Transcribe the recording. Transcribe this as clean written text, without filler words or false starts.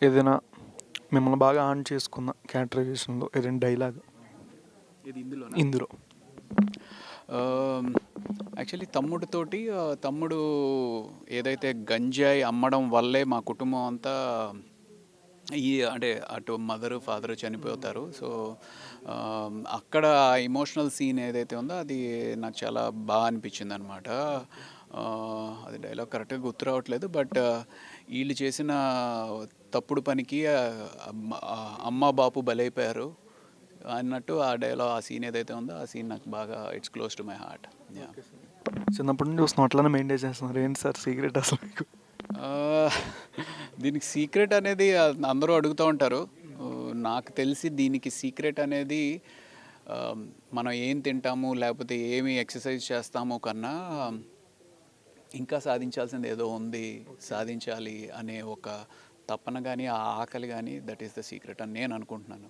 ఏదైనా మిమ్మల్ని బాగా ఆన్ చేసుకున్న క్యారెక్టరైజేషన్లో ఏదైనా డైలాగ్ ఇందులో? యాక్చువల్లీ తమ్ముడు ఏదైతే గంజాయి అమ్మడం వల్లే మా కుటుంబం అంతా అంటే అటు మదరు ఫాదరు చనిపోతారు. సో అక్కడ ఎమోషనల్ సీన్ ఏదైతే ఉందో అది నాకు చాలా బాగా అనిపించింది అనమాట. అది డైలాగ్ కరెక్ట్గా గుర్తు రావట్లేదు, బట్ వీళ్ళు చేసిన తప్పుడు పనికి అమ్మ బాపు బలైపోయారు అన్నట్టు ఆ డైలాగ్, ఆ సీన్ ఏదైతే ఉందో ఆ సీన్ నాకు బాగా it's close to my heart. చిన్నప్పటి నుంచి చూస్తున్నాం, అట్లానే మెయింటైన్ చేస్తున్నారు. ఏంటి సార్ సీక్రెట్ అసలు మీకు? దీనికి సీక్రెట్ అనేది అందరూ అడుగుతూ ఉంటారు. నాకు తెలిసి దీనికి సీక్రెట్ అనేది మనం ఏం తింటాము లేకపోతే ఏమి ఎక్సర్సైజ్ చేస్తామో కన్నా ఇంకా సాధించాల్సింది ఏదో ఉంది, సాధించాలి అనే ఒక తపన కానీ ఆ ఆకలి కానీ, దట్ ఈస్ ద సీక్రెట్ అని నేను అనుకుంటున్నాను.